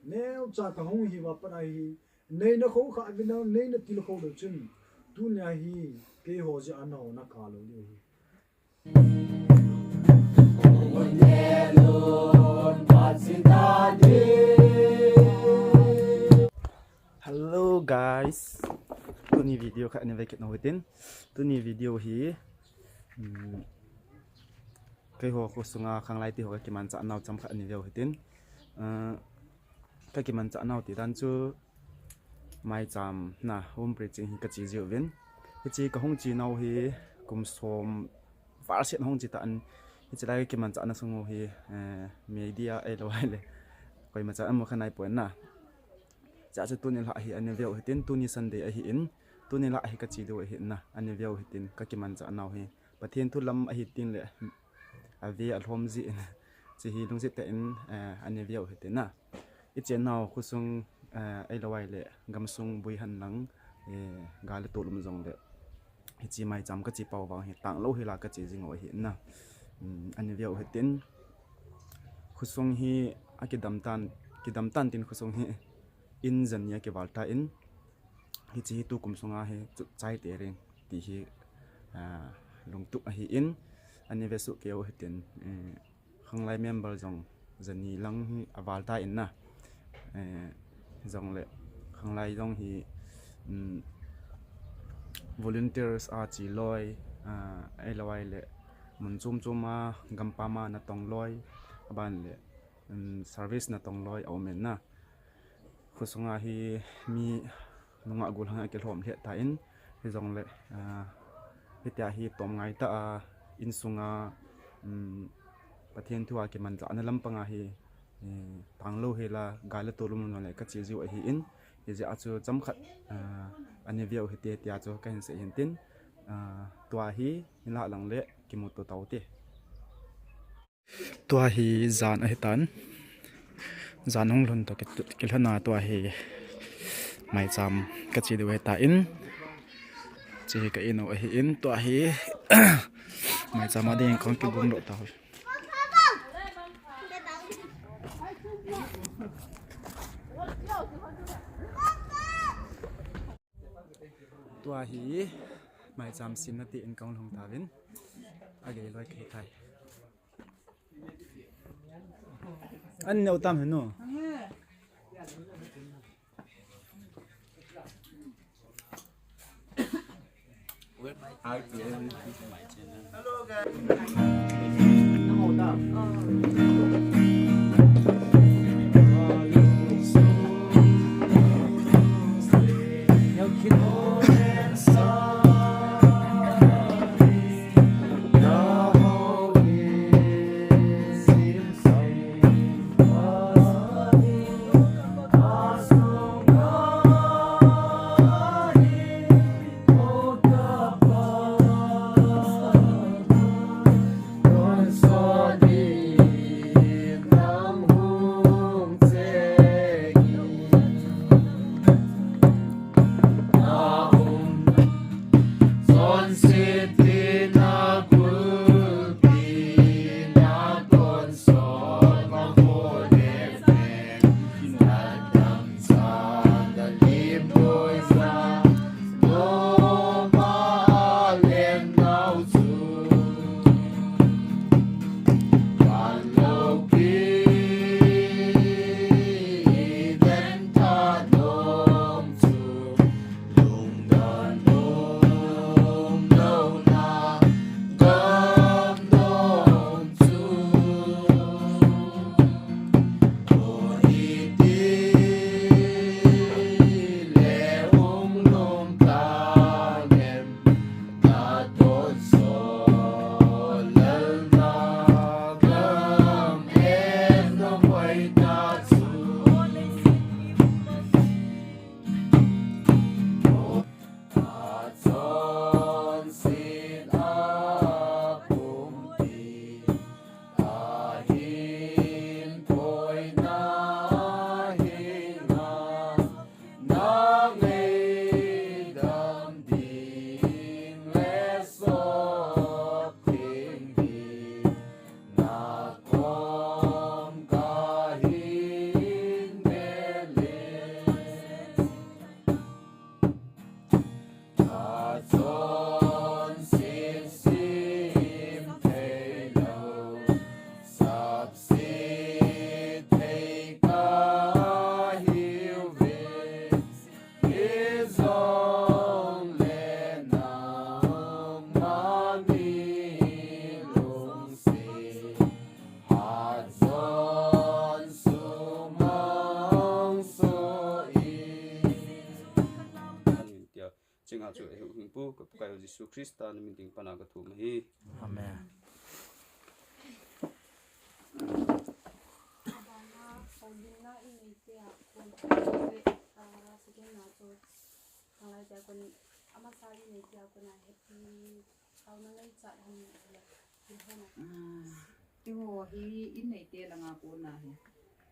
nếu cha thằng hông hi và bắt ai nei nó khâu khá bên nào nei nó tiêu khâu được chân tu nhà hi cái hồ gì ăn hồ nó cả luôn đi. Hello guys, tu ni video kat ni veket no hitin, tu ni video hi, cái hồ của sunga Khanglaite hồ cái kimang chả nào trong kat ni video hitin, cái kimang chả nào thì đan chu Maicham na home preaching hi cái chi diệu viên, cái chi cái hong chi nào hi cùng xóm phá xét hong chi ta anh, cái chi lại cái kimang chả nào sung hi media ai lo ai le, coi mà chả ăn một cái này point na. Chả cho tôi nên lại hi anh video hitin tôi ni Sunday hi in tôi nên lại hi cái chi đồ hi na anh video hitin cái kimang chả nào hi bắt thiên thu lâm hi tin le về ở home gì chỉ hi lung gì tên anh video hitin na ít chuyện nào khu sung ai lo ai le gam sung bui han nắng gà le tổ lum zong le hi chi mai chăm cái chi pau vang hi tang lâu hi là cái chi jing ngồi hi na anh video hitin khu sung hi cái đam tan tin khu sung hi in dần nhé cái vào ta in hi chỉ tu cùng song hi chai te reng ti hi lung tu hi in anh về sự kêu hi tiền Khanglaite member dòng dần ni lang hi aval ta in na dòng lệ Khanglaite dòng hi volunteers a chỉ loi ai loi lệ mun chum ma gampa ma na tong loi ban lệ service na tong loi au men na khu sunga hi mi nunga gul hang ke hlom he ta in hi zong le hitia hi tom ngai ta in sunga pathian thua ke man na lampanga hi tanglo he la gala tolum no le ka chi ju hi in hi ja chu cham khat ani viau hi te tia chu ka hin se hin tin tua hi la lang le ki mu to tau te tua hi zan a hitan zan hong lon to ke lhana to hi Maicham ka chi du ta in chi ka ino hi in to hi Maicham ading khong ki bung lo ta to hi Maicham sin na ti in kong long ta vin age loi ke thai anh nấu tam hả nó? Hello kai Jesu Krista na meeting pana ka thu hi amen Tiêu hi Innei te là ngà cô na hi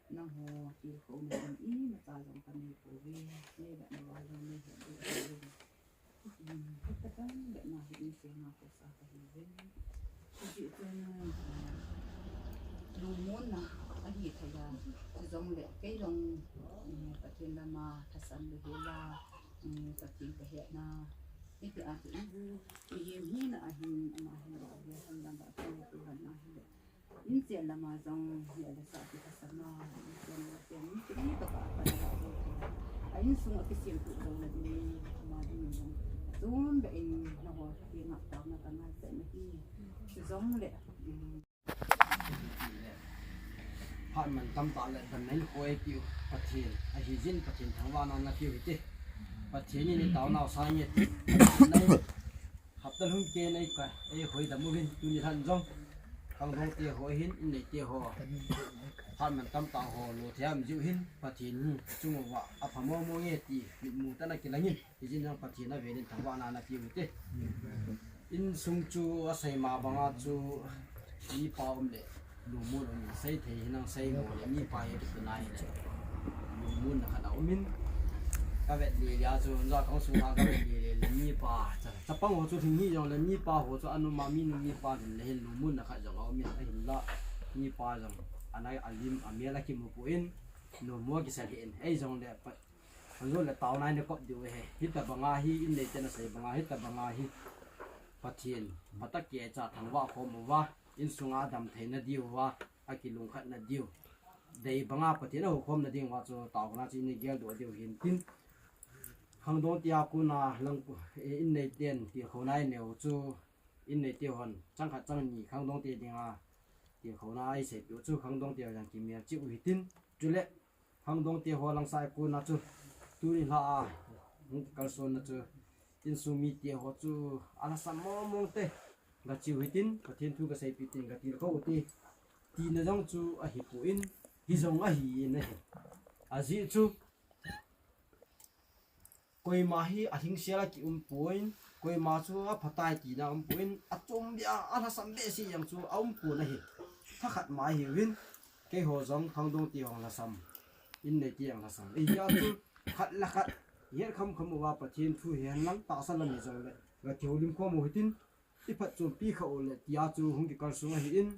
nó hồ thì khổ mình ý mà ta dùng cái này của vi đây bạn nói là mình hiểu được cái đó để mà hiện sẽ ngà cô sa cái gì vậy chị tên lu muốn là cái gì thay ra dùng lệ cái dùng cái chuyện là mà thật sự được là cái chuyện cái hiện na cái thì anh thì hi na hi mà hi là cái làm cái cái là in tiền là mà dòng hiện là sao thì thật mà tiền cái gì tất cả phải là anh xuống cái tiền của dòng là đi mà đi xuống để nó hoa thì ngập tao nó cái này sẽ đi giống lệ họ mình tâm tạo lại phần này khôi tiêu phát triển hay hy sinh phát triển thắng vào nó tiêu vậy phát triển như tàu nào sai nhỉ này học tân hưng kia này cả ấy khôi tầm mưu tu như thần rong không không tiêu khôi hin Innei tiêu hồ họ mình tâm tạo hồ lô theo mình chịu hin phát triển chung vào áp phàm mô nghe thì bị mù ta này cái này nhìn hy sinh phát triển nó về đến thắng vào nó tiêu vậy in sung chu asai ma banga chu ni paum le lu mun ni sai thei hinang sai mo le ni pa ye tu nai le lu mun na khana umin ka vet li ya chu za khong su ha ka vet li le ni pa cha pang ho chu thing ni jong le ni pa ho chu anu ma mi ni pa le lu mun na kha jong au mi a hin la ni pa jong anai alim amela ki mu puin no mo ki sa hin ei jong le pa anzo le taw nai ne kop du he hit ta banga hi Innei te na sai banga hit ta banga hi pathian matak ke cha thangwa khom wa in sunga dam theina diwa akilung khat na diu dei banga pathian ho khom na ding wa chu taw na chi ni gel do diu hin tin khangdong tia ku na lang Innei ten ti khonai neu chu Innei ti hon chang khat chang ni khangdong ti dinga ti khonai se pi chu khangdong ti yang ki mi chi u hitin chule khangdong ti ho lang sai ku na chu tu ni la a kal son na chu in sumi ti ho chu ala sam mo mong te ga chi hitin pathian thu ga sai pi tin ga ti ko ti ti na jong chu a hi pu in hi jong a hi ne a ji chu koi ma hi a thing sia ki point koi ma chu a phatai ti na point a chom bia ala sam be si yang chu a pu na hi tha khat ma hi win ke ho jong khang dong ti hong la sam Innei ti yang la sam e ya chu khat la khat yer kham kham wa pathian thu hian lang ta sa la mi jong le ga theulim ko mo hitin ti phat chu pi kha ol le tia chu hung ki kal su hi in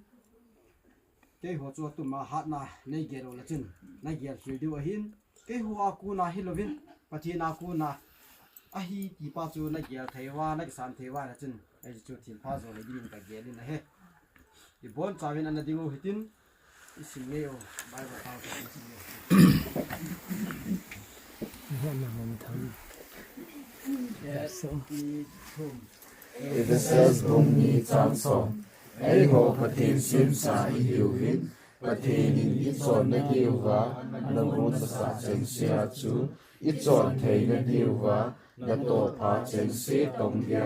ke ho chu tu ma hat na nei ge ro la chin na ge sul diu hin ke ho a ku na hi lovin pathian a ku na a hi ti pa chu na ge theiwa na san theiwa la chin ai chu thil pha zo le din ka ge ni na he ti bon chawin an dingo hitin isim leo bai ba ta ka isim leo Efeses bung ni chang som ai ho pathin sim sa hiu hin pathin in I chon na diwa na mun sa chen sia chu I chon thei na diwa na to pha chen se tong ya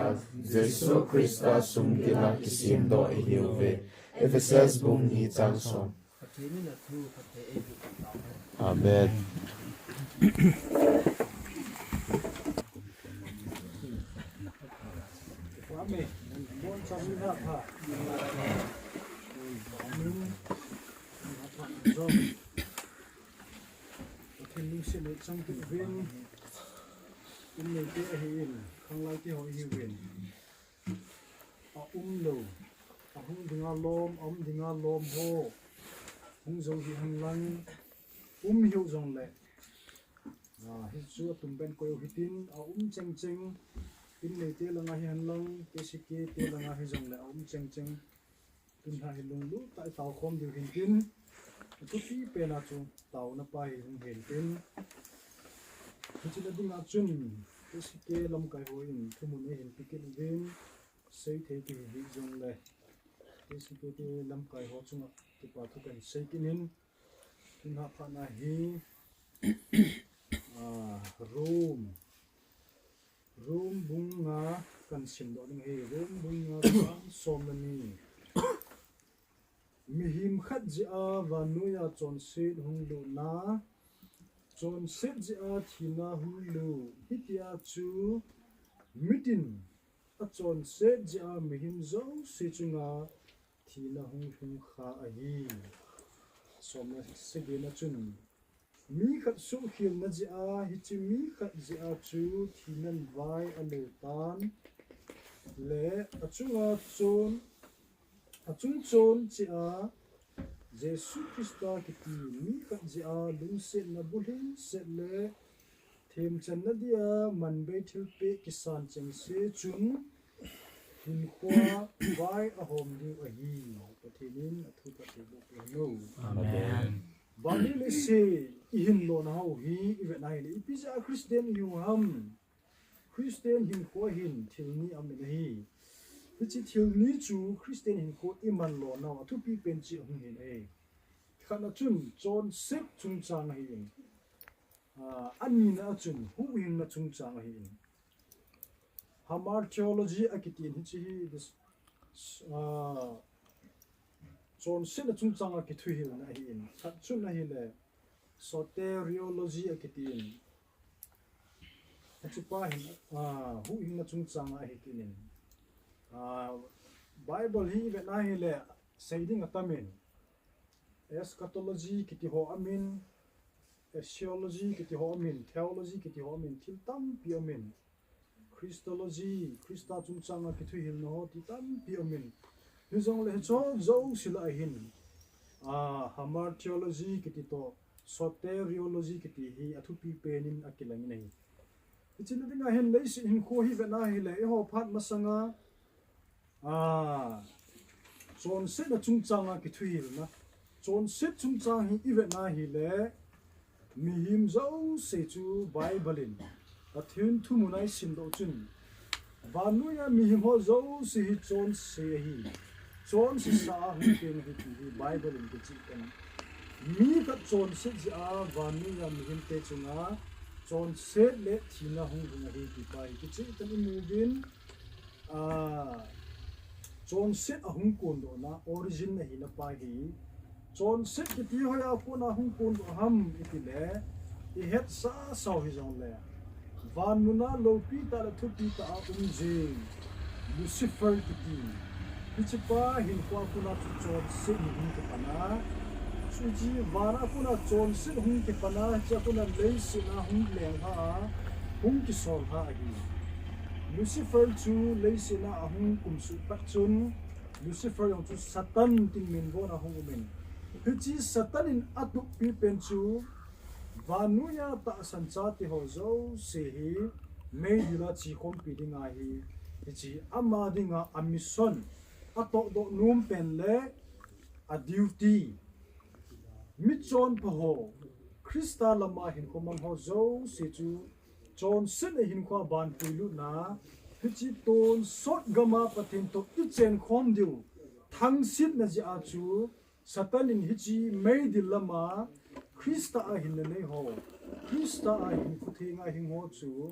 Jesu Krista sum dina kisim do hiu ve Efeses bung ni chang som Amen. Amen. Bon chang ni ha pha. Thì sẽ lấy trong tự viên Innei te hin Khanglaite ho hi wen a lo a hung dinga lom ho hung zo hi hang lang hiu zong le hi chu tum ben ko hitin a cheng cheng Innei te langa hi han lang te sike te langa hi zong le a cheng cheng tun ha hi lung lu tai Taokhom diu hin tin tu pi pe na chu tau na pa hi hung hen tin chỉ là đi ngã chân cái cái lâm cái hồi thu muốn hiện cái viên xây thế thì bị dùng này cái cái lâm cái hồi chung thì bảo thu cảnh xây cái nên chúng ta phải là hi room bung ngã kan sim do ding he rom bung somani mihim khat ji a vanuya chon sit hung lu na chon sit ji a thina hung lu hitia chu mitin a chon sit ji a mihim zo si chunga thina hung kha a hi somna segena chun mi khat su khil na ji a hi chi mi khat ji a chu thinan vai a lu tan le achunga chon chi a Jesu Christa ki ti mi khat ji a lung se na bulhin se le them chan na dia man be thil pe kisan cheng se chung hin khwa vai a hom di a hi pathinin athu pathe bok lo Amen. bani le se ihin lo na ho hi ive nai le ipisa Christian yu ham Christian hin khwa hin thil ni amen hi hichi thil ni chu Christian hin ko iman lo na thu pi pen chi hung hin e khana chun chon sek chung chang hi ani na chun hu hin na chung chang hi hamar theology akitin hichi hi this chon sek na chung chang ki thu hi na hi in khat chun na hi le soteriology akitin achupa hin hu hin na chung chang hi kinin Bible hi ve na hi le saying atamin eschatology kiti ho amin eschatology kiti ho amin theology kiti ho amin thil tam pi amin Christology Christa chung changa kithu hil no ti tam pi amin hi jong le cho zo sila hin hamar theology kiti to soteriology kiti hi athu pi penin akilang nei ichina dinga hen leis in kho hi ve na hi le ho phat masanga chon se na chung changa ki thuil na chon se chung chang hi ive na hi le mi him zo se chu bible in a thun thu munai sim do chun vanu ya mi him ho zo se hi chon se hi chon se sa hu ken hi bible in ki kan mi ka chon se ja vanu ya mi him te chunga chon se le thina hung hung hi ki pai ki chi kan imugin chon set a hung kon do na origin na hi na pa hi chon set ki ti hoya ko na hung kon do ham iti le I het sa sau hi jong le van muna lo pi ta la thu pi ta jing Lucifer ki ti pichpa hin kwa kuna chu chon set ni hin ke pana suji vana kuna chon set hung ke pana cha kuna lei si na hung leng ha hung ki sol ha hi Lucifer chu leisi na ahung kum su pat chun Lucifer yong chu Satan ting min bo na hung min hichi Satan in atu pi pen chu vanuya ta sancha ti ho zo se hi mei dila chi khom pi dinga hi hichi ama dinga amison ato do num pen le a duty mi chon pa ho Krista lama hin ko mang ho zo se chu John sin hin kwa ban puilu na hichi ton sot gama patin to ichen khom diu thang sit na ji a chu satanin hichi mei dilama Krista a hin ne ho Krista a hin kuthinga hin ho chu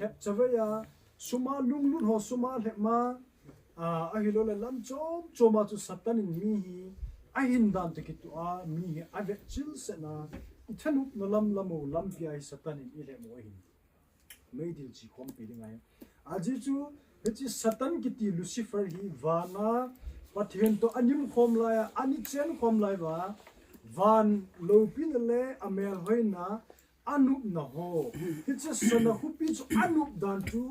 lep chawaya suma lung lun ho suma lepma a hilo le lam chom choma chu satanin mi hi a hin dan te kitu a mi hi a ve chil se na ithanup no lamu lam pi ai satanin ile mo hin mei dil chi khom pi dingai aji chu hichi satan kiti Lucifer hi vana pathen to anim khom la ya ani chen khom lai ba van lo pin le amel hoina anup na ho hichi sana hupi chu anup dan tu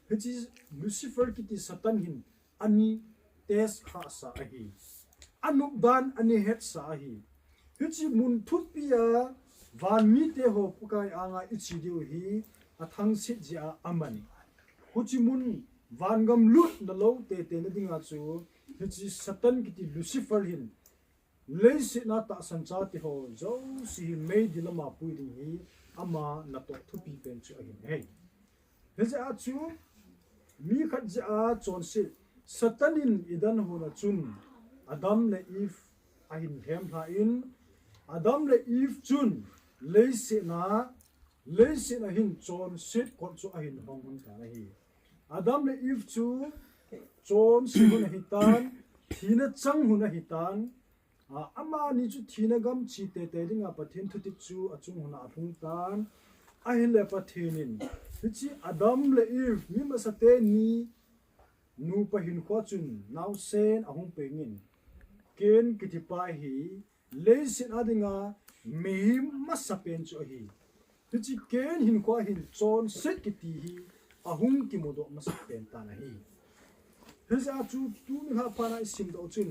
hichi Lucifer kiti satan hin ani tes kha sa ahi anup dan ani het sa ahi hichi mun thut pia van mi te ho pukai anga ichi diu hi athang sit ja amani huchimun vangam lut na lo te na dinga chu hichi Satan kiti Lucifer hin leisi na ta sancha ti ho zo si mei dilama pui ding hi ama na to thupi pen chu again hey heja chu mi khat ja chon si Satanin idan ho na chun Adam le Eve ahin hem ha in Adam le Eve chun leisi na hin chon sit kon chu ahin hong hong ta hi Adam le Eve chu chon si huna hitan thina chang huna hitan ama ni chu thina gam chi te te ringa pathin thuti chu achung huna athung tan a hin le pathinin hichi Adam le Eve mi ma sate ni nu pa hin kho chun now sen ahung pengin ken kitipa hi leisin adinga mi masapen chu hi hichi ken hin kho hin chon set kiti hi ahung ki modo masapen ta na hi hisa chu tu ni ha pa na sim do chun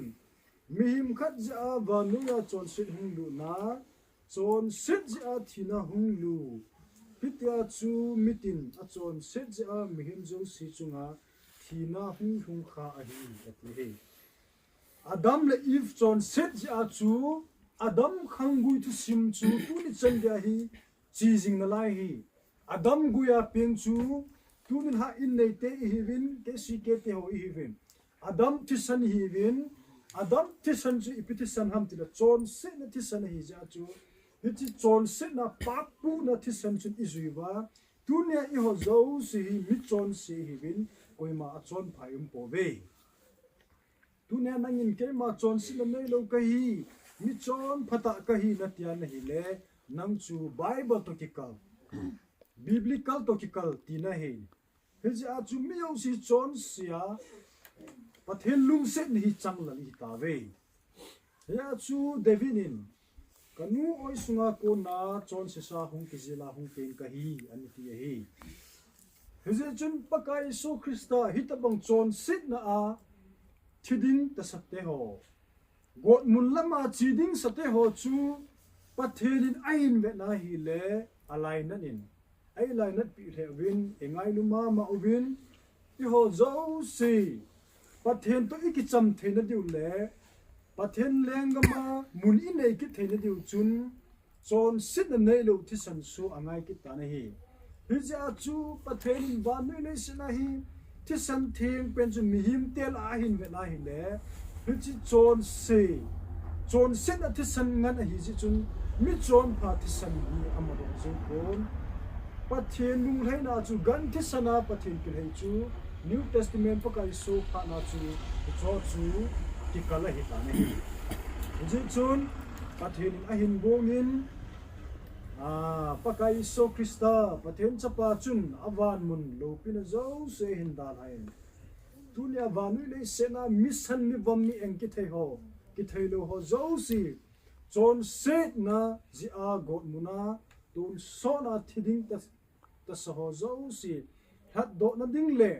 mihim khat ja wa nu ya chon sit hung lu na chon sit ja thina hung lu hitia chu mitin a chon sit ja mihim jo si chunga thina hung kha a hi ati he Adam le Eve chon sit ja chu Adam khangui tu sim chu tu ni chen dia hi chi jing na lai hi Adam guya peng chu tunin ha innei te hivin ke si ke te ho hivin Adam tisan hivin Adam tisan chu ipitisan ham tila chon se na tisan hi ja chu hichi chon se na papu na tisan chu izuiwa tunia I ho zo si hi mi chon se hivin koima a chon phayum po ve tunia nangin ke ma chon se na nei lo ka hi mi chon phata ka hi na tia na hi le nang chu Bible to kikal biblical to kikal tina he hichi a chu mi yo si chon sia pathen lung set ni chang la ni ta ve ya chu devinin kanu oi sunga ko na chon se sa hung kizila hung pen ka hi ani ti hi hichi chun pakai so Krista hitabang chon sit na a thiding ta satte ho god mun lama chiding satte ho chu pathenin ain ve na hi le alai nanin ai lai nat pi the win engai luma ma ubin I ho zo si pathen to ikicham theina diu le pathen lengama mun Innei ki theina diu chun chon sit na nei lo thi san su angai ki ta na hi hija chu pathen ba nei nei sina hi thi san theng pen chu mi him tel a hin ve na hi le hichi chon sit na thi san ngan a hi ji chun mi chon pha thi san hi amado zo kon pathen lung hai na chu gan thi sana pathen ki hai chu New Testament pakai so pha na chu cho chu ki kala hi ta ne ji chun pathen a hin bongin pakai so Krista pathen chapa chun awan mun lo pin zo se hin da hai tunia vanu le sena mission mi bom mi en ki thei ho ki thei lo ho zo si chon set na ji a god muna tun so na thiding ta so ho zo si hat do na ding le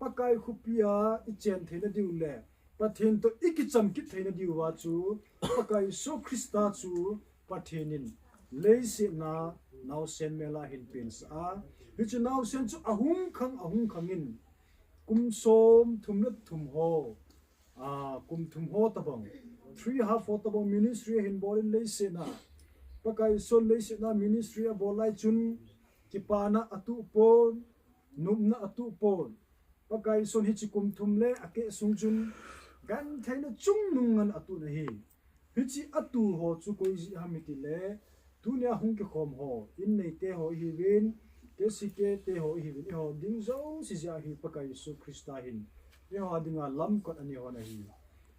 pakai khupia I chen theina diu le pathen to ikicham ki theina diu wa chu pakai so Krista chu pathenin leisi na now sen mela hin pins a which now sen chu ahung khangin kum som thumlat thum ho kum thum ho tabang 3.5 tabang ministry hin bolin leisi na pakai so leisi na ministry a bolai chun kipana atu pon numna atu pon pakai son hichi kum thumle ake sungjun gan thaina chung nungan atu na hi hichi atu ho chu koi ji hamiti le tunia hung ke khom ho Innei te ho hi win ke si ke te ho hi win ho ding zo si ja hi pakai so Krista hin ye ho dinga lam kot ani ho na hi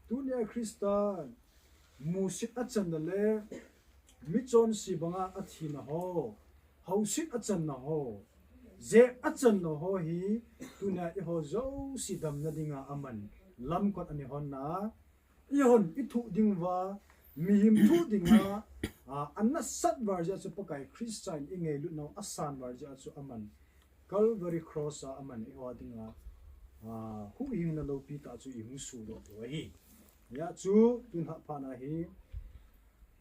tunia Krista musit achan le mi chon si banga athi na ho hausit achan na ho je achan no ho hi tuna I ho zo si dam na dinga aman lam kot ani hon na I hon I thu ding wa mi him thu dinga anna sat varja chu pakai Christian ingei lu no asan varja chu aman Calvary cross a aman I ho dinga hu hing na lo pi ta chu I hung su do hi ya chu tun ha pa na hi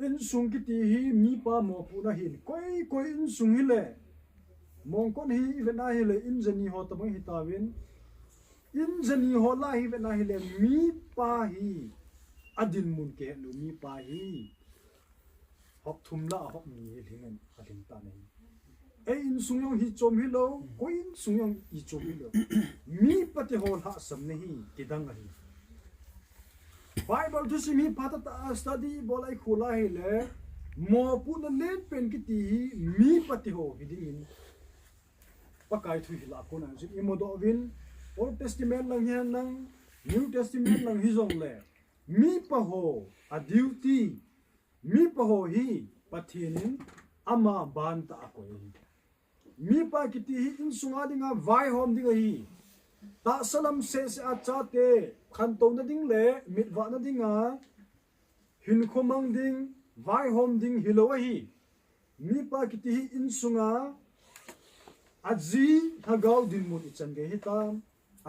in sung ki ti hi mi pa mo pu na hin koi in sung hi le mong kon hi vena hi le in jani ho tamang hi tawin in jani ho la hi vena hi le mi pa hi adin mun ke lu mi pa hi hop thum la hop mi hi lingen adin ta nei e in sungyong hi chom hi lo ko in sungyong I chom hi lo mi pate ho ha sam ne hi tidang hi Bible to see me patata study bolai khula hi le mo pu na len pen ki ti hi mi pate ho hi ding pakai thu hi la ko na ji imodo win Old Testament lang hian nang New Testament lang hi zong le mi pa ho a duty mi pa ho hi pathinin ama ban ta akoi mi pa kiti hi in sunga dinga vai hom dinga hi ta salam se a cha te khan to na ding le mit wa na dinga hin khomang ding vai hom ding hilo hi mi pa kiti hi in sunga aji hagau din mun ichan ge hi tam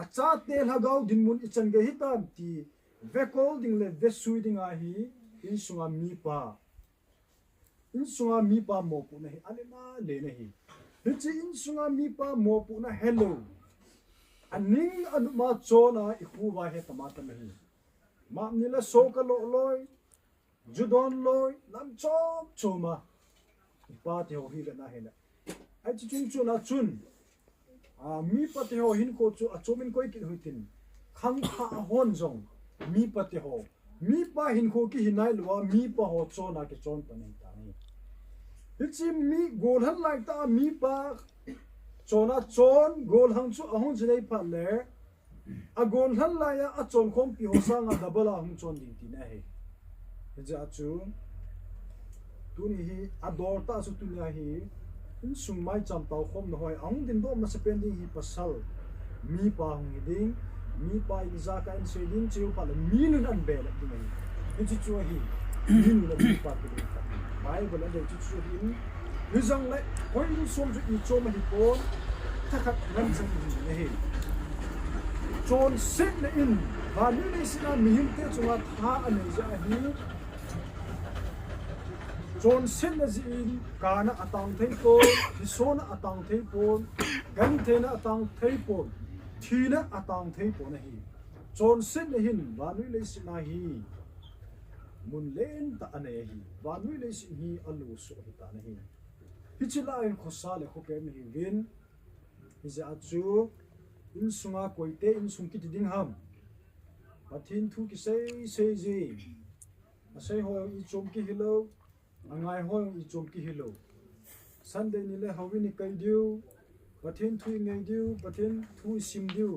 acha te hagau din mun ichan ge hi tam ti vekol ding le vesui ding a hi in sunga mi pa mo pu na hi alena le na hi hichi in sunga mi pa mo pu na hello aning anu ma chona ikhu wa he tamata na hi ma ni la so ka lo loi judon loi lam chop choma pa te ho hi na he na ai chi chung chu na chun a mi pa te ho hin ko chu a chomin koi ki huitin khang kha hon jong mi pa te ho mi pa hin ko ki hinai lwa mi pa ho chona ke chon pa nei ta ni hichi mi gol han lai ta mi pa chona chon gol hang chu ahon jinai pa le a gol han lai a chon khom pi ho sang a double a hung chon ding ti na he ja chu tu ni hi ador ta su tu nya hi in sung mai cham Taokhom na hoi ang din do ma spending hi pasal mi pa hung ding mi pa in za ka in se din chiu pa le mi nun an be la ding ni chi chu hi mi nun mi pa ku Bible and the chu din ni zang le hoi in som ju i chom hi po ta khat ram sang ni he chon sit na in va ni ni sina mi hin te chunga tha an ja hi chon sin na zin kana atang thei po hisona atang thei po gan thena atang thei po thina atang thei po na hi chon sin na hin vanui le sina hi mun len ta ane hi vanui le sin hi alu so hi ta na hi hichila in khosa le kho pem hi win hi za chu in sunga koite in sungki ding ham pathin thu ki sei ji asai ho I chom ki hilo angai hoi I chom ki hilo Sunday ni le hawi ni kai diu pathin thui ngai diu pathin thui sim diu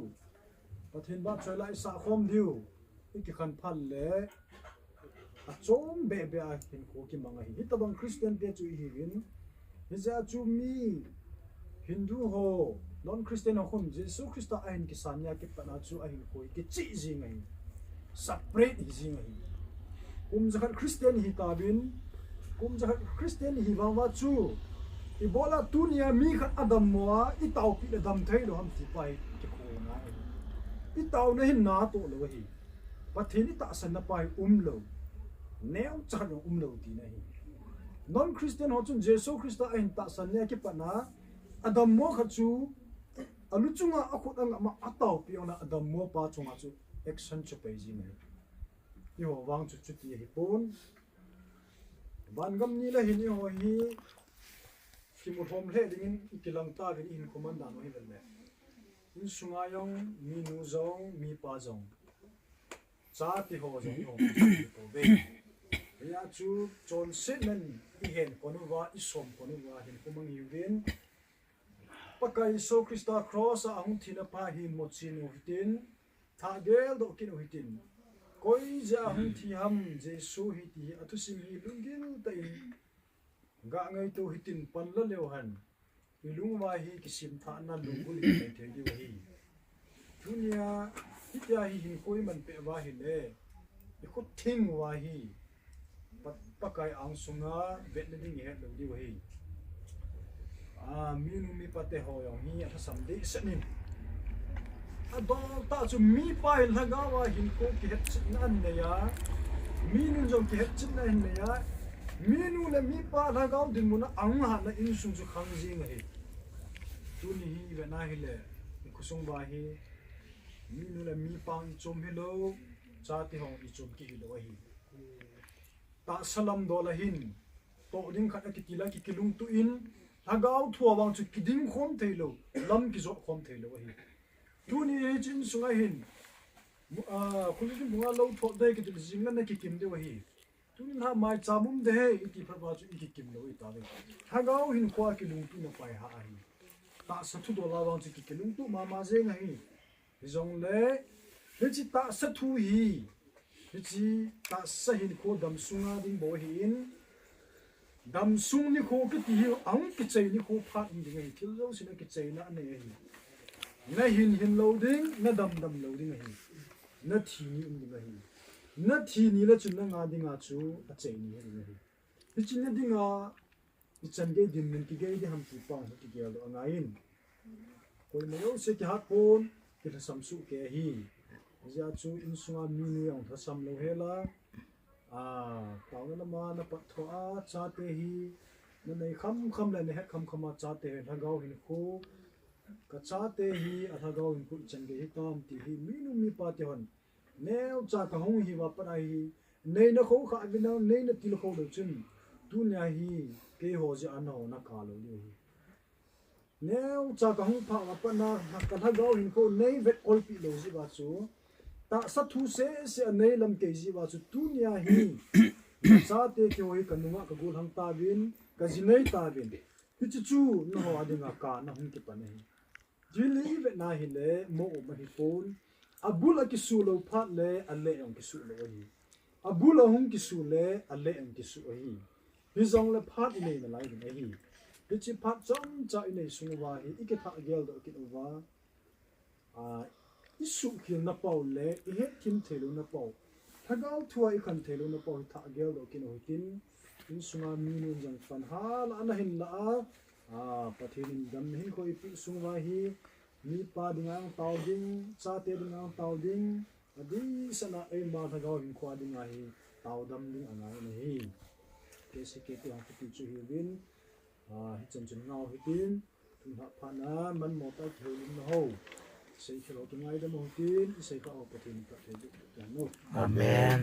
pathin ba choi lai sa khom diu ki khan phal le a chom be be a hin ko ki manga hi tabang Christian te chu hi win hi za chu mi Hindu ho non Christian ho khum Jesu Christa ain ki sanya ki pana chu ahin ko ki chi ji ngai separate hi ji ngai zakhat Christian hi tabin zakhat Christian hi wa chu ibola tunia mi khat adam moa I tau pi adam thai lo ham ti pai ki ko na I tau na hin na to lo hi pathini ta san na pai lo neu cha no lo ti na hi non Christian ho chun Jesu Christa ain ta san ne ki pana adam mo kha chu alu chunga akhut anga ma atau pi ona adam mo pa chunga chu action chu pe ji mai yo wang chu chu ti hi pon ban gam ni la hin ho hi kimur hom le ding ikilang ta rin in komanda no hi le in sunga yong mi nu zong mi pa zong cha ti ho zong ho to be ya chu chon semen I hen konuwa I som konuwa hin kumang yuvin pakai so Krista cross a ang thina pa hi mochin uhitin thagel do kin uhitin koi ja hung thi ham Jesu hi ti atusim hi lungil ta in ga ngai to hitin panla lewhan ilungwa hi kisim tha na lungul hi the di hi dunia hitya hi hin koi man pe wa hi le ikut thing wa hi pakai ang sunga vetnading he lo di hi minu mi pate ho yong hi ata samde sanin adol ta chu mi pai lagawa hin ko ki het nan ne ya minu jong ki het chin nan ne ya minu le mi pa lagaw din muna ang ha na in sung chu khang jing he tu ni hi ve na hi le kusung ba hi minu le mi pang chom hello cha ti hong I chom ki hilo hi ta salam do la hin to ding khat ki tila ki kilung tu in hagaw thua wang chu kiding khom thailo lam ki zo khom thailo hi tu ni he chin sunga hin khuli bunga lo tho dai ki jing na ki kim de hi tu ni ha mai chamum de he ki phaba chu ki kim lo I ta le hagaw hin kwa ki lung tu na pai ha hi ta sathu do la wang chu ki kilung tu ma je nga hi zong le hi chi ta sa thu hi chi ta sa hin kho dam sunga ding bo hi in dam sung ni kho ki ti ang ki chei ni kho phat ding hi thil zo sina ki chei na ne hi na hin lo ding na dam lo ding hi na thi ni ding hi na thi ni la chun na nga ding a chu a chei ni hi hi chi na ding a i chan ge din min ki ge di ham ti pa ki ge lo nga in koi me yo se ki hat pon ki tha sam su ke hi ja chu in sunga mi nu yang tha sam lo hela tao na ma na pat tho a cha te hi na nei kham la ne het kham a cha te tha gao hin ko ka cha te hi a tha gao hin ku chan ge hi tam ti hi mi nu mi pa te hon neo cha ka hong hi wa pa hi nei na kho kha bi na nei na ti lo kho lo chun tu nya hi ke ho ji an ho na ka lo ni hi neo cha ka hong pha wa pa na ka tha gao hin ko nei vet ol pi lo ji ba chu ta sa thu se nei lam ke ji wa chu tu nya hi cha te ke hoi kan nga ka gul hang ta bin ka ji nei ta bin hi chu no ho adinga ka na hung ki pa nei ji li ve na hi le mo ma hi phone abula ki su lo phat le ale ong ki su lo hi abula hung ki su le ale ong ki su hi hi zong le phat nei na lai ni hi hi chi phat chom cha nei su wa hi ike tha gel do ki wa isu ki na pau le I het kim thelu na pau thagau thua I khan thelu na pau tha gel do kin hoitin in sunga mi nu jang fan ha la na hin la pathin dam hin khoi pi sunga hi mi pa dingang tau ding cha te dingang tau ding adi sana ei ma thagau hin khwa ding hi tau dam ding angai na hi ke se ke ti ha ti chu hi bin hi chen chen ngau hi tin thun ha pha na man mo ta thelin na ho sei khelo ki ngai da mo tin sei ka o pathin ka the du ya no Amen.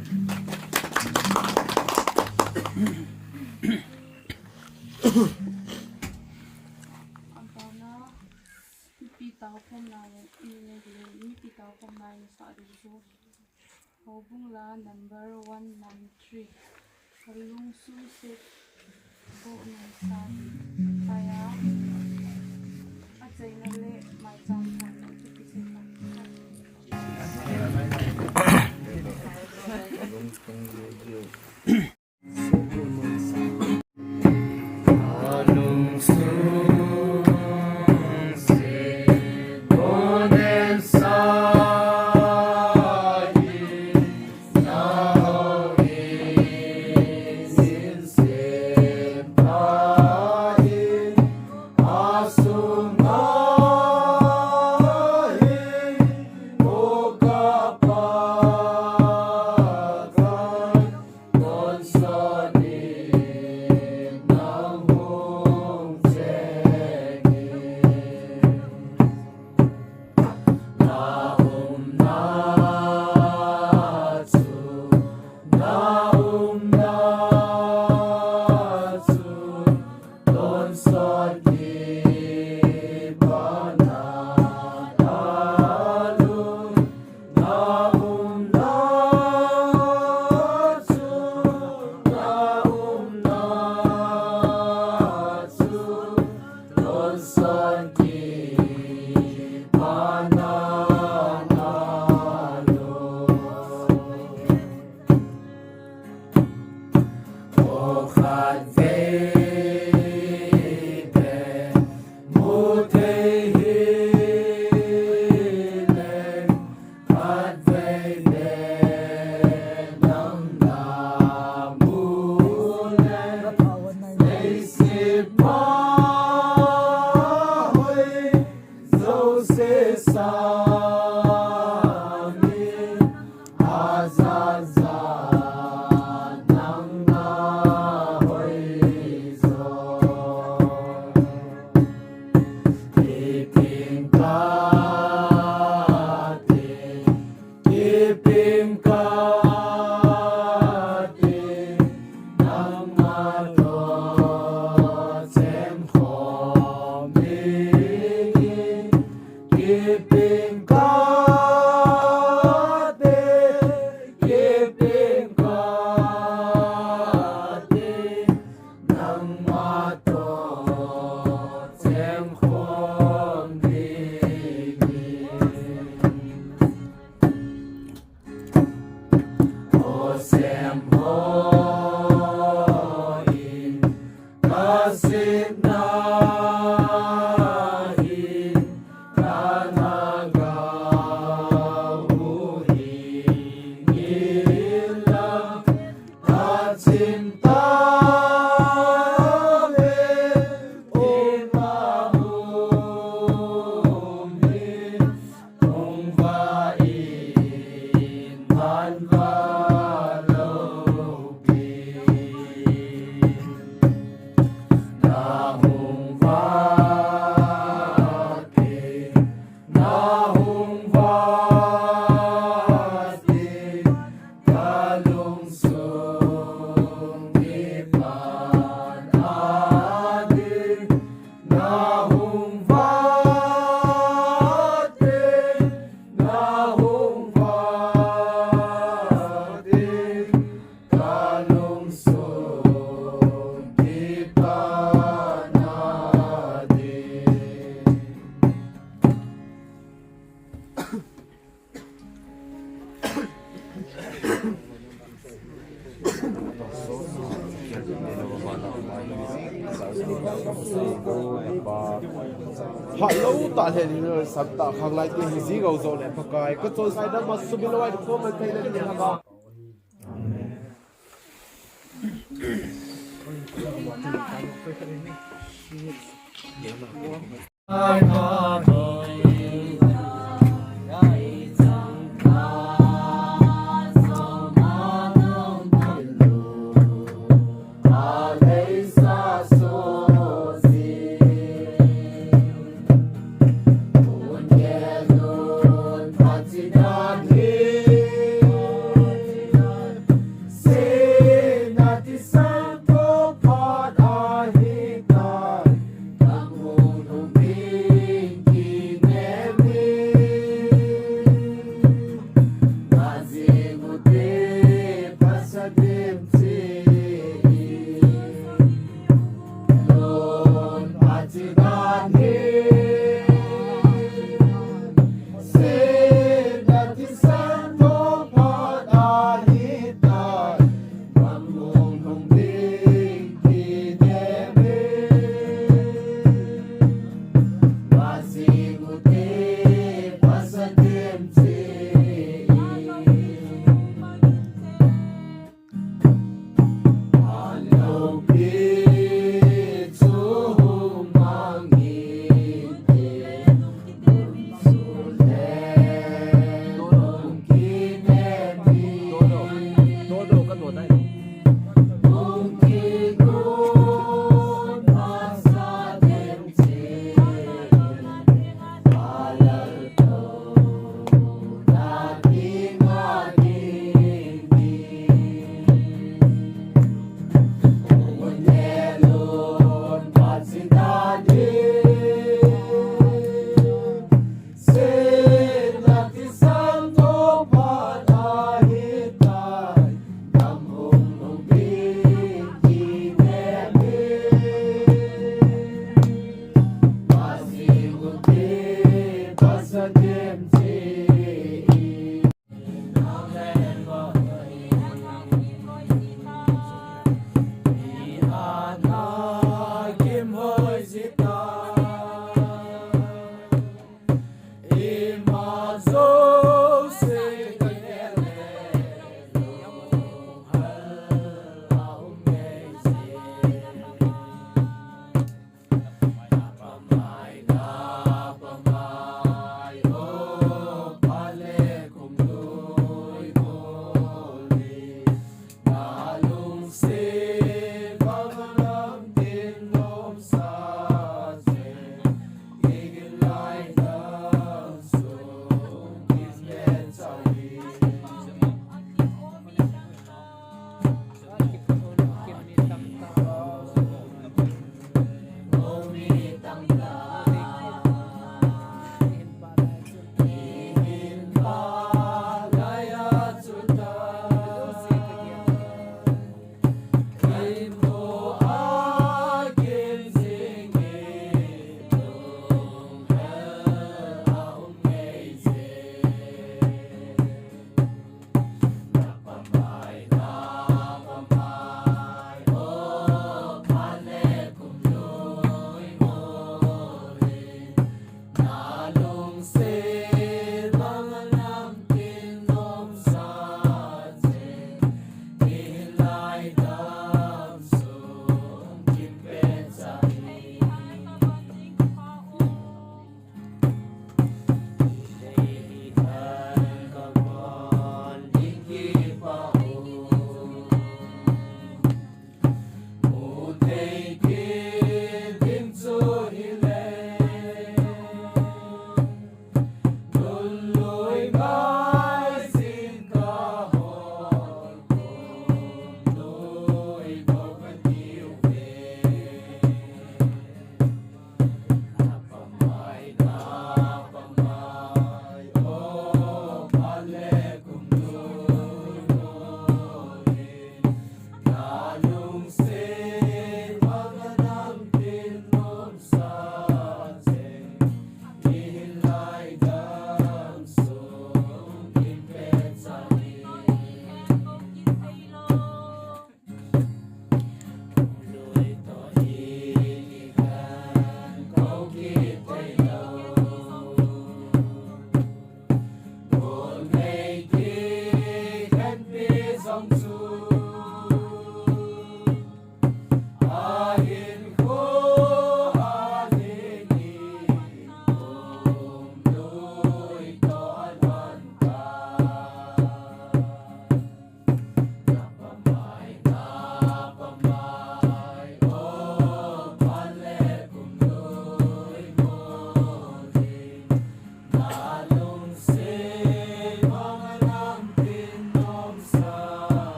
Ampana pi Taokhom la ni pi Taokhom la ni sa du so hobung la number 193 kalung su se bo na sa kaya achai na le mai cham than na pi se ka Hello, ta he ni no sabta Khanglaite Maicham go zo le phakai ko chol sai da mas subilawai ko ma thai le ni ha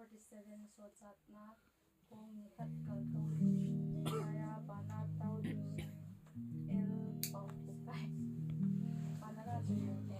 47 so chat na kung nikat kal to kaya bana tau din el pau pukai panara juyute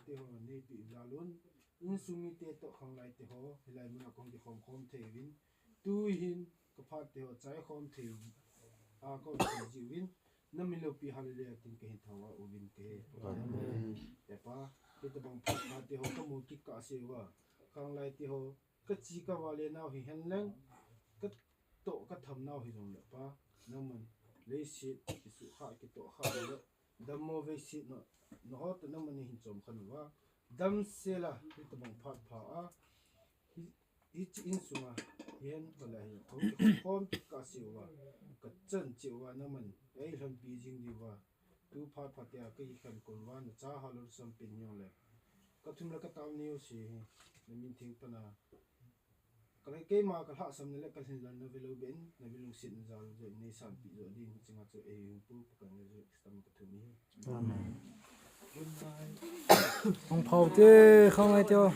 te ho nei pi zalun in sumi te to khanglai te ho hilai muna kong ki khom thewin tu hin ka phat te ho chai khom thew a ko jiwin namilo pi halile tin ke hin thawa ubin ke te pa te to bang phat te ho ka mu ki ka sewa khanglai te ho ka chi ka wale naw hi hen leng ka to ka tham naw hi jong le pa naman le si ki su kha ki to kha le dammo ve si no hot naman hin chom khanwa dam sela te to bang phat pha a ich in sunga yen pala hi khom ka sewa ka chen chewa naman ei han pi jing diwa tu phat phat ya ka i khan kon wa na cha halur sam pin yong le ka thum la ka taw niu si min thing pana cái cái mà cái hạ sầm này là cái hình là nó về lâu bền nó về lâu xịn ra rồi này sản bị rồi đi chính là chỗ ấy pu cái này rồi sắm cái thứ này ông phao thế không ai tiêu